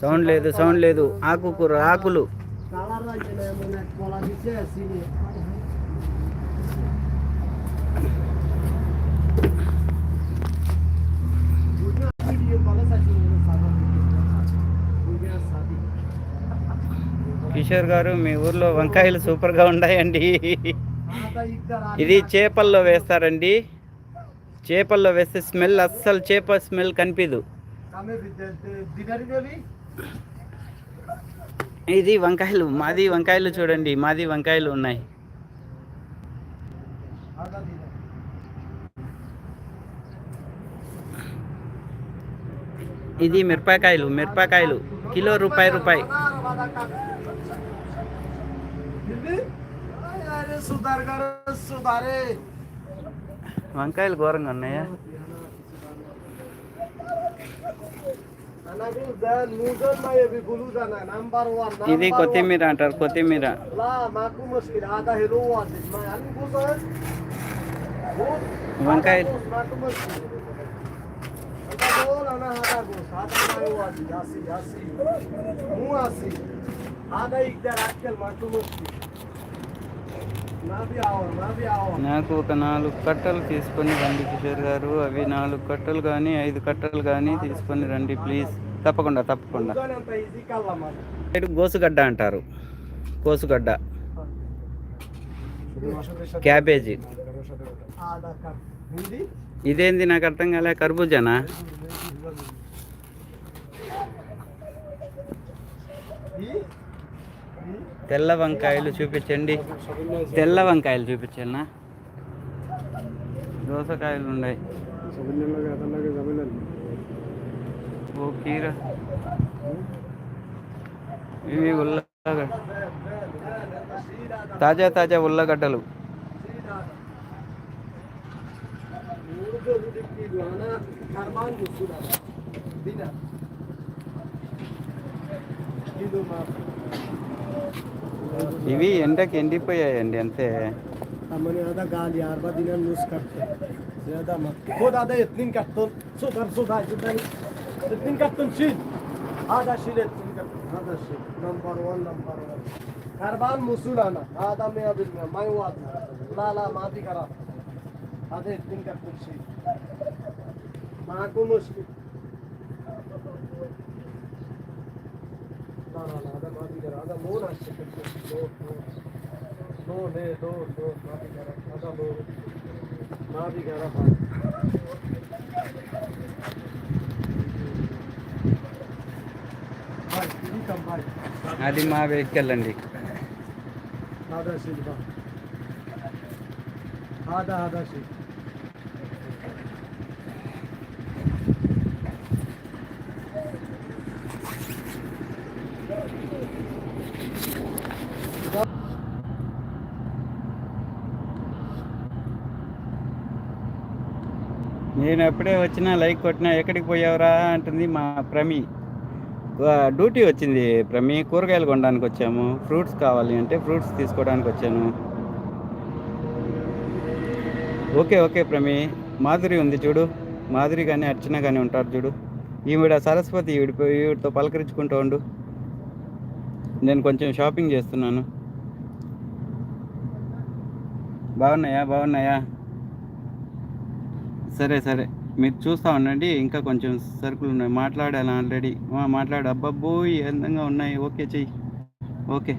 Sound లేదు, sound లేదు. ఆకుకూర ఆకులు. కిషోర్ గారు, మీ ఊర్లో వంకాయలు సూపర్గా ఉన్నాయండి. ఇది చేపల్లో వేస్తారండి. చేపల్లో వేస్తే స్మెల్, అస్సలు చేప స్మెల్ కనిపించదు. ఇది వంకాయలు, మాది వంకాయలు చూడండి, మాది వంకాయలు ఉన్నాయి. ఇది మిరపకాయలు, మిరపకాయలు కిలో రూపాయి. వంకాయలు ఘోరంగా ఉన్నాయా? ఇది కొత్తిమీర అంటారు, కొత్తిమీర. వంకాయలు నాకు ఒక 4 కట్టలు తీసుకొని రండి కిషోర్ గారు. అవి 4 కట్టలు కానీ 5 కట్టలు కానీ తీసుకొని రండి ప్లీజ్. తప్పకుండా. గోసుగడ్డ అంటారు, కోసుగడ్డ, క్యాబేజీ. ఇదేంది నాకు అర్థం కాలే. కర్బూజానా? తెల్ల వంకాయలు చూపించండి, తెల్ల వంకాయలు చూపించండి. దోసకాయలు ఉన్నాయి. ఓ కీర. ఇవి ఉల్లగడ్డ, తాజా ఉల్లగడ్డలు. ఇవి ఎండకి ఎండిపోయాయండి అంతే. Karban musulana, adam ya bilmiyorum, mayvat, la mati kara, adı etkin kaptın şey, makumus ki, la adam mati kara, adam moğul açtı kaptın, no mati kara, adam moğul, mati kara falan. అది మా vehicle అండి. నేను ఎప్పుడే వచ్చినా like కొట్టినా ఎక్కడికి పోయావురా అంటుంది మా ప్రమి. డ్యూటీ వచ్చింది ప్రమి, కూరగాయలు కొనడానికి వచ్చాము. ఫ్రూట్స్ కావాలి అంటే ఫ్రూట్స్ తీసుకోవడానికి వచ్చాను. ఓకే ప్రమి. మాధురి ఉంది చూడు, మాధురి కానీ అర్చన కానీ ఉంటారు చూడు. ఈవిడ సరస్వతి, ఈవిడతో పలకరించుకుంటూ ఉండు. నేను కొంచెం షాపింగ్ చేస్తున్నాను. బాగున్నాయా? సరే మీరు చూస్తూ ఉండండి. ఇంకా కొంచెం సరుకులు ఉన్నాయి, మాట్లాడాను ఆల్రెడీ. మాట్లాడు. అబ్బబ్బో అందంగా ఉన్నాయి. ఓకే చెయ్యి. ఓకే.